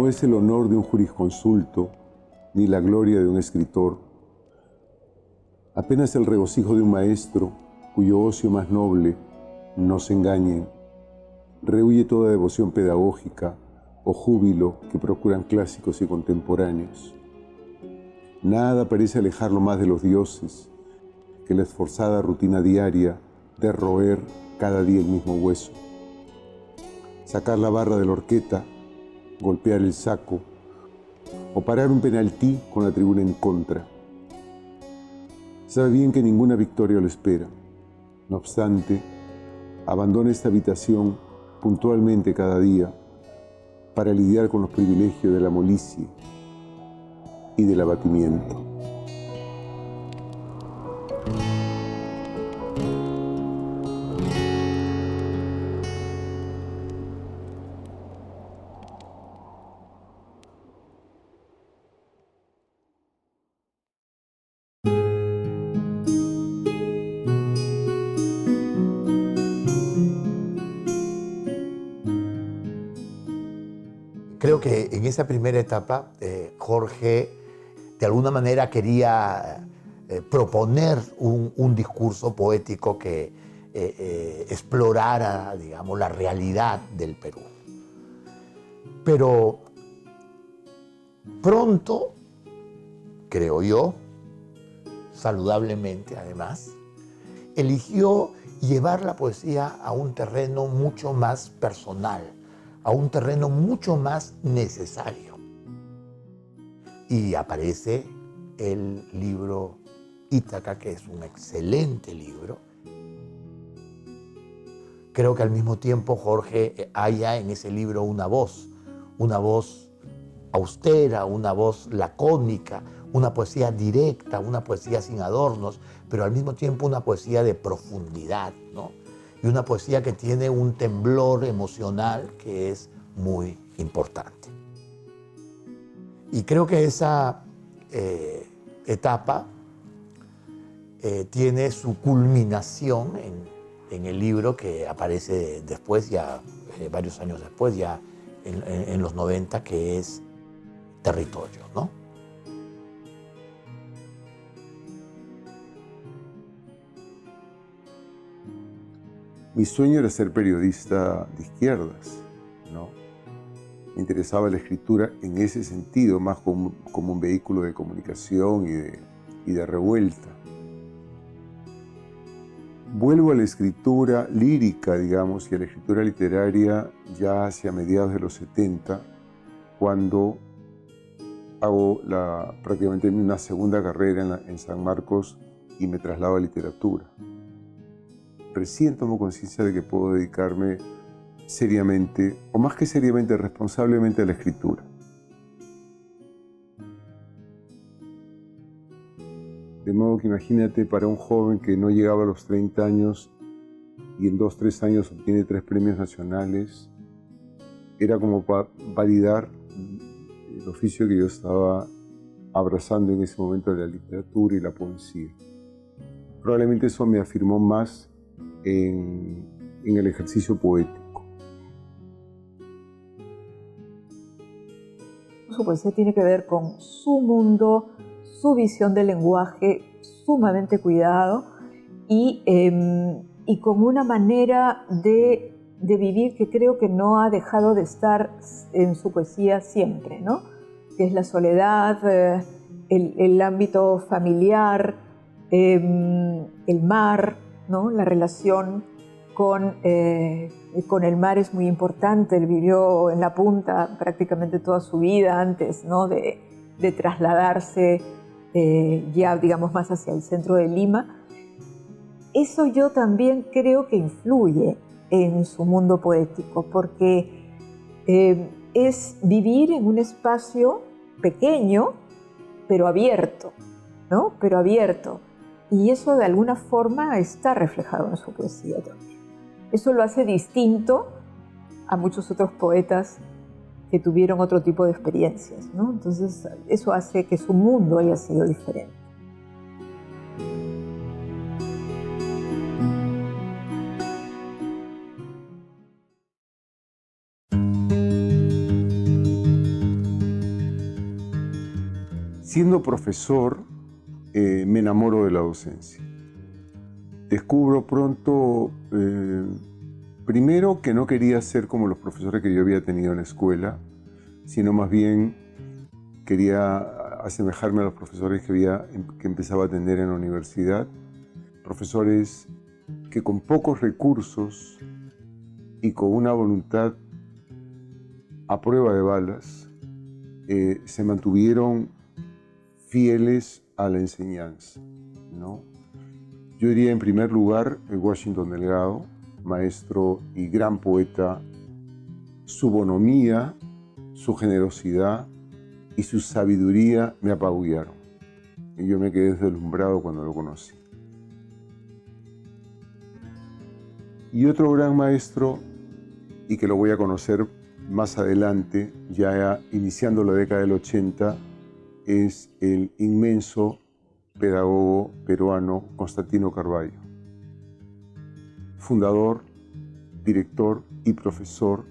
No es el honor de un jurisconsulto, ni la gloria de un escritor. Apenas el regocijo de un maestro, cuyo ocio más noble, no se engañen, rehúye toda devoción pedagógica o júbilo que procuran clásicos y contemporáneos. Nada parece alejarlo más de los dioses que la esforzada rutina diaria de roer cada día el mismo hueso. Sacar la barra de la horqueta, golpear el saco o parar un penaltí con la tribuna en contra. Sabe bien que ninguna victoria lo espera. No obstante, abandona esta habitación puntualmente cada día para lidiar con los privilegios de la molicie y del abatimiento. Creo que en esa primera etapa Jorge de alguna manera quería proponer un discurso poético que explorara, digamos, la realidad del Perú. Pero pronto, creo yo, saludablemente además, eligió llevar la poesía a un terreno mucho más personal, a un terreno mucho más necesario. Y aparece el libro Ítaca, que es un excelente libro. Creo que al mismo tiempo Jorge halla en ese libro una voz austera, una voz lacónica, una poesía directa, una poesía sin adornos, pero al mismo tiempo una poesía de profundidad, ¿no? Y una poesía que tiene un temblor emocional que es muy importante. Y creo que esa etapa tiene su culminación en el libro que aparece después, ya varios años después, ya en los 90, que es Territorio, ¿no? Mi sueño era ser periodista de izquierdas, ¿no? Me interesaba la escritura en ese sentido, más como un vehículo de comunicación y de revuelta. Vuelvo a la escritura lírica, digamos, y a la escritura literaria ya hacia mediados de los 70, cuando hago prácticamente una segunda carrera en San Marcos y me traslado a literatura. Recién tomo conciencia de que puedo dedicarme seriamente, o más que seriamente, responsablemente a la escritura. De modo que imagínate, para un joven que no llegaba a los 30 años y en 2-3 años obtiene 3 premios nacionales, era como para validar el oficio que yo estaba abrazando en ese momento de la literatura y la poesía. Probablemente eso me afirmó más en el ejercicio poético. Su poesía tiene que ver con su mundo, su visión del lenguaje sumamente cuidado y con una manera de vivir que creo que no ha dejado de estar en su poesía siempre, ¿no? Que es la soledad, el ámbito familiar, el mar, ¿no? La relación con el mar es muy importante. Él vivió en la punta prácticamente toda su vida antes, ¿no? de trasladarse ya, digamos, más hacia el centro de Lima. Eso yo también creo que influye en su mundo poético, porque es vivir en un espacio pequeño, pero abierto, ¿no? Pero abierto. Y eso de alguna forma está reflejado en su poesía también. Eso lo hace distinto a muchos otros poetas que tuvieron otro tipo de experiencias, ¿no? Entonces, eso hace que su mundo haya sido diferente. Siendo profesor, me enamoro de la docencia. Descubro pronto, primero, que no quería ser como los profesores que yo había tenido en la escuela, sino más bien quería asemejarme a los profesores que empezaba a atender en la universidad. Profesores que con pocos recursos y con una voluntad a prueba de balas, se mantuvieron fieles a la enseñanza, ¿no? Yo diría en primer lugar Washington Delgado, maestro y gran poeta. Su bonomía, su generosidad y su sabiduría me apabullaron. Y yo me quedé deslumbrado cuando lo conocí. Y otro gran maestro, y que lo voy a conocer más adelante, ya iniciando la década del 80, es el inmenso pedagogo peruano Constantino Carballo, fundador, director y profesor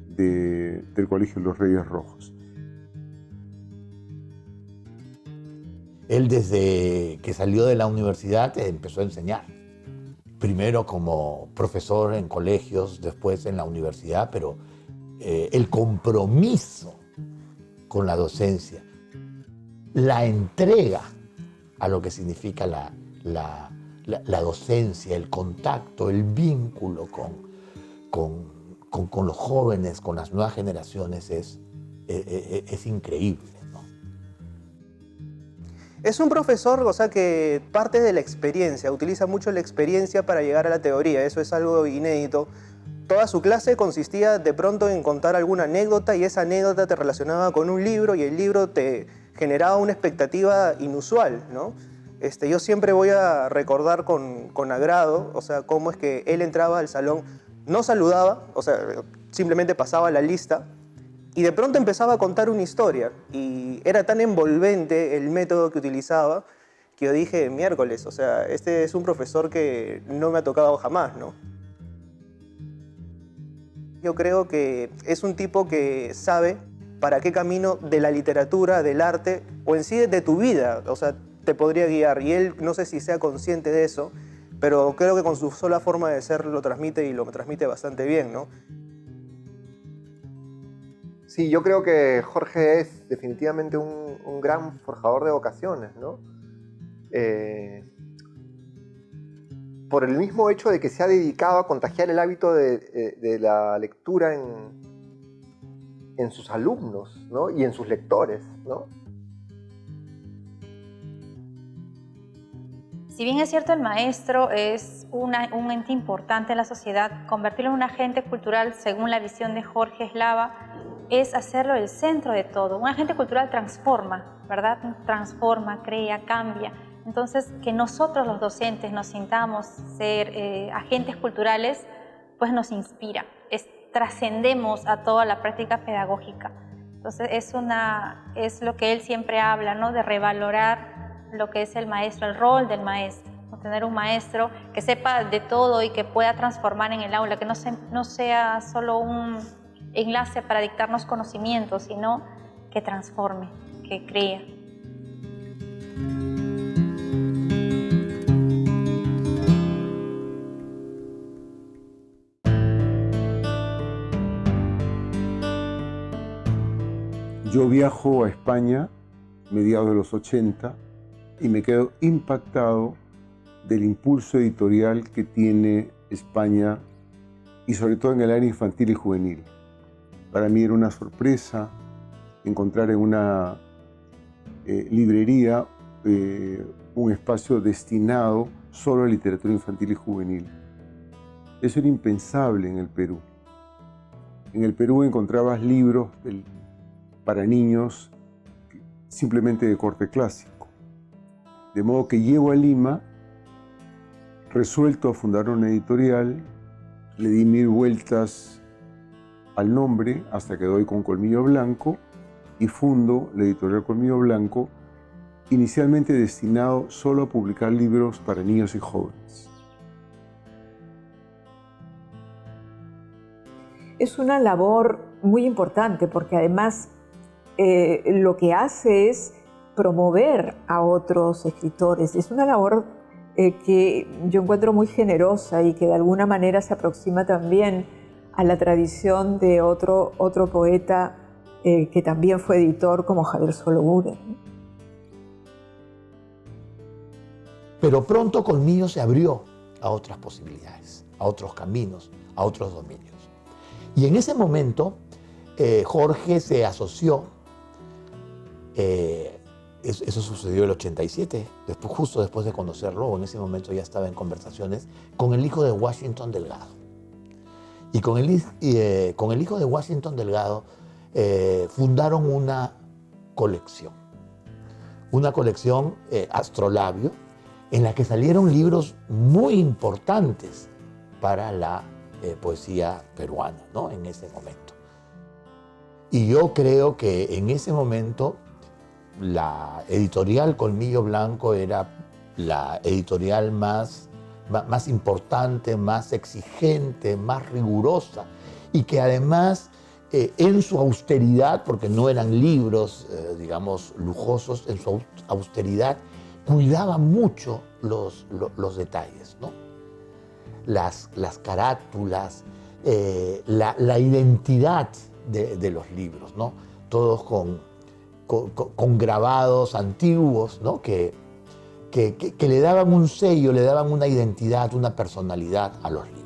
del Colegio de los Reyes Rojos. Él desde que salió de la universidad empezó a enseñar. Primero como profesor en colegios, después en la universidad, pero el compromiso con la docencia, la entrega a lo que significa la docencia, el contacto, el vínculo con los jóvenes, con las nuevas generaciones es increíble, ¿no? Es un profesor, o sea, que parte de la experiencia, utiliza mucho la experiencia para llegar a la teoría, eso es algo inédito. Toda su clase consistía de pronto en contar alguna anécdota y esa anécdota te relacionaba con un libro y el libro te generaba una expectativa inusual, ¿no? Yo siempre voy a recordar con agrado, o sea, cómo es que él entraba al salón, no saludaba, o sea, simplemente pasaba la lista y de pronto empezaba a contar una historia y era tan envolvente el método que utilizaba que yo dije, miércoles, o sea, este es un profesor que no me ha tocado jamás, ¿no? Yo creo que es un tipo que sabe para qué camino de la literatura, del arte o en sí de tu vida, o sea, te podría guiar. Y él no sé si sea consciente de eso, pero creo que con su sola forma de ser lo transmite y lo transmite bastante bien, ¿no? Sí, yo creo que Jorge es definitivamente un gran forjador de vocaciones, ¿no? Por el mismo hecho de que se ha dedicado a contagiar el hábito de la lectura en sus alumnos, ¿no? Y en sus lectores, ¿no? Si bien es cierto, el maestro es un ente importante en la sociedad, convertirlo en un agente cultural, según la visión de Jorge Eslava, es hacerlo el centro de todo. Un agente cultural transforma, ¿verdad? Transforma, crea, cambia. Entonces, que nosotros los docentes nos sintamos ser agentes culturales, pues nos inspira, trascendemos a toda la práctica pedagógica. Entonces, es lo que él siempre habla, ¿no? De revalorar lo que es el maestro, el rol del maestro, ¿no? Tener un maestro que sepa de todo y que pueda transformar en el aula, que no sea solo un enlace para dictarnos conocimientos, sino que transforme, que crea. Yo viajo a España, mediados de los 80, y me quedo impactado del impulso editorial que tiene España, y sobre todo en el área infantil y juvenil. Para mí era una sorpresa encontrar en una librería un espacio destinado solo a literatura infantil y juvenil. Eso era impensable en el Perú. En el Perú encontrabas libros para niños simplemente de corte clásico. De modo que llego a Lima, resuelto a fundar una editorial, le di 1000 vueltas al nombre hasta que doy con Colmillo Blanco y fundo la editorial Colmillo Blanco, inicialmente destinado solo a publicar libros para niños y jóvenes. Es una labor muy importante porque además lo que hace es promover a otros escritores. Es una labor que yo encuentro muy generosa y que de alguna manera se aproxima también a la tradición de otro poeta que también fue editor, como Javier Solórzano. Pero pronto Colmillo se abrió a otras posibilidades, a otros caminos, a otros dominios. Y en ese momento Jorge se asoció, eso sucedió en el 87, justo después de conocerlo, en ese momento ya estaba en conversaciones, con el hijo de Washington Delgado. Y con el hijo de Washington Delgado fundaron una colección Astrolabio, en la que salieron libros muy importantes para la poesía peruana, ¿no? En ese momento. Y yo creo que en ese momento la editorial Colmillo Blanco era la editorial más importante, más exigente, más rigurosa, y que además en su austeridad, porque no eran libros, digamos, lujosos, en su austeridad cuidaba mucho los detalles, ¿no? Las carátulas, la identidad de los libros, ¿no? Todos con grabados antiguos, ¿no? Que le daban un sello, le daban una identidad, una personalidad a los libros.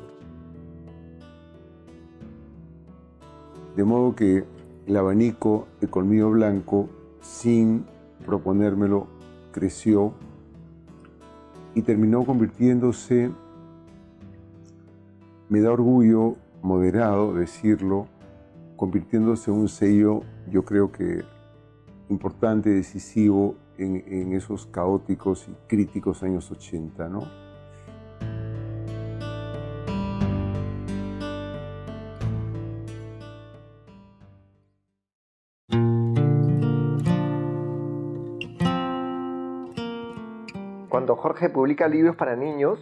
De modo que el abanico de Colmillo Blanco, sin proponérmelo, creció y terminó convirtiéndose, me da orgullo moderado decirlo, convirtiéndose en un sello, yo creo que importante, decisivo en esos caóticos y críticos años 80, ¿no? Cuando Jorge publica libros para niños,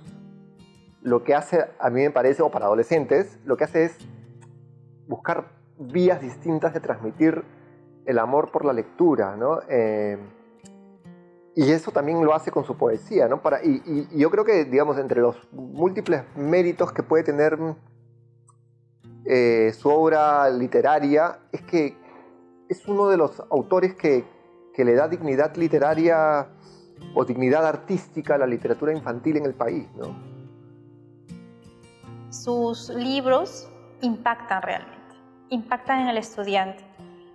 lo que hace, a mí me parece, o para adolescentes, lo que hace es buscar vías distintas de transmitir el amor por la lectura, ¿no? Y eso también lo hace con su poesía, ¿no? Y yo creo que, digamos, entre los múltiples méritos que puede tener su obra literaria, es que es uno de los autores que le da dignidad literaria o dignidad artística a la literatura infantil en el país, ¿no? Sus libros impactan realmente, impactan en el estudiante.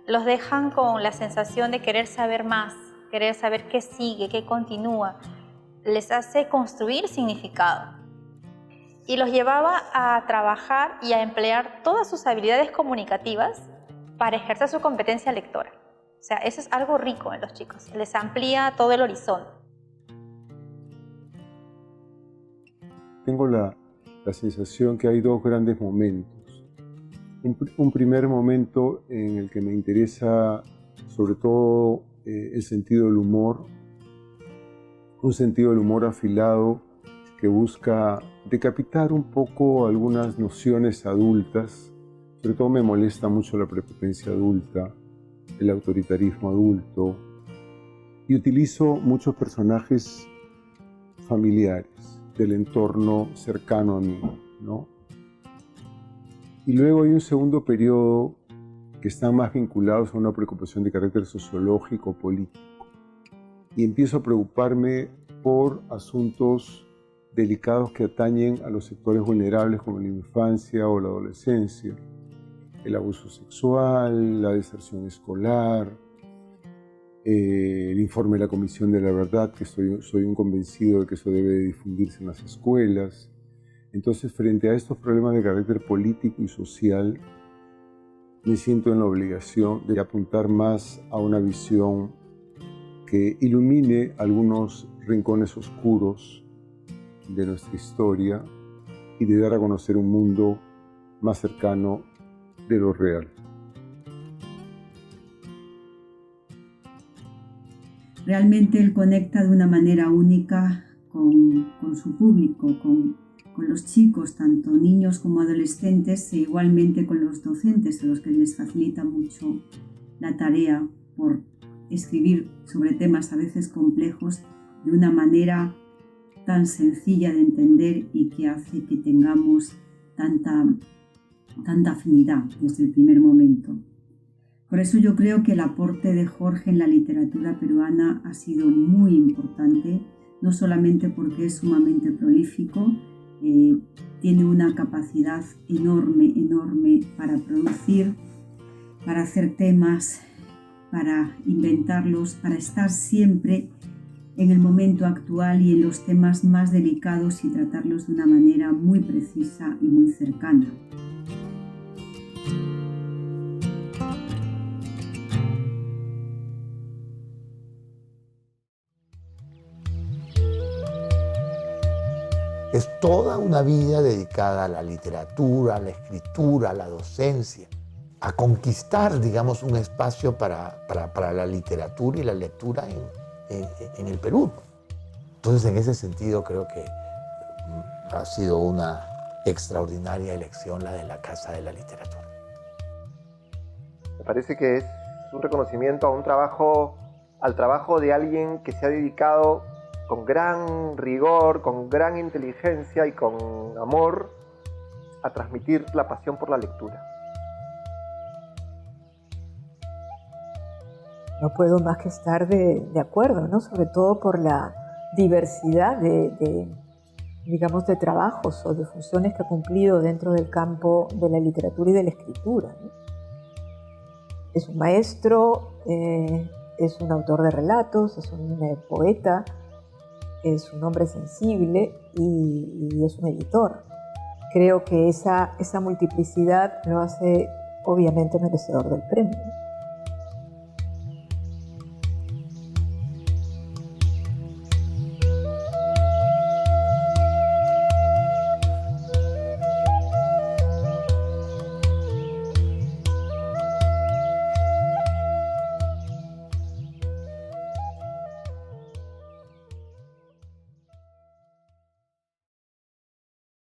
Los dejan con la sensación de querer saber más, querer saber qué sigue, qué continúa. Les hace construir significado. Y los llevaba a trabajar y a emplear todas sus habilidades comunicativas para ejercer su competencia lectora. O sea, eso es algo rico en los chicos. Les amplía todo el horizonte. Tengo la sensación que hay dos grandes momentos. Un primer momento en el que me interesa sobre todo el sentido del humor, un sentido del humor afilado que busca decapitar un poco algunas nociones adultas. Sobre todo me molesta mucho la prepotencia adulta, el autoritarismo adulto, y utilizo muchos personajes familiares del entorno cercano a mí, ¿no? Y luego hay un segundo periodo que están más vinculados a una preocupación de carácter sociológico, político. Y empiezo a preocuparme por asuntos delicados que atañen a los sectores vulnerables como la infancia o la adolescencia. El abuso sexual, la deserción escolar, el informe de la Comisión de la Verdad, que soy un convencido de que eso debe difundirse en las escuelas. Entonces, frente a estos problemas de carácter político y social, me siento en la obligación de apuntar más a una visión que ilumine algunos rincones oscuros de nuestra historia y de dar a conocer un mundo más cercano de lo real. Realmente él conecta de una manera única con su público, con los chicos, tanto niños como adolescentes, e igualmente con los docentes, a los que les facilita mucho la tarea por escribir sobre temas a veces complejos de una manera tan sencilla de entender y que hace que tengamos tanta afinidad desde el primer momento. Por eso yo creo que el aporte de Jorge en la literatura peruana ha sido muy importante, no solamente porque es sumamente prolífico, tiene una capacidad enorme para producir, para hacer temas, para inventarlos, para estar siempre en el momento actual y en los temas más delicados y tratarlos de una manera muy precisa y muy cercana. Es toda una vida dedicada a la literatura, a la escritura, a la docencia, a conquistar, digamos, un espacio para la literatura y la lectura en el Perú. Entonces, en ese sentido, creo que ha sido una extraordinaria elección la de la Casa de la Literatura. Me parece que es un reconocimiento a al trabajo de alguien que se ha dedicado con gran rigor, con gran inteligencia y con amor a transmitir la pasión por la lectura. No puedo más que estar de acuerdo, ¿no? Sobre todo por la diversidad de trabajos o de funciones que ha cumplido dentro del campo de la literatura y de la escritura, ¿no? Es un maestro, es un autor de relatos, es un poeta, es un hombre sensible y es un editor. Creo que esa multiplicidad lo hace obviamente merecedor del premio.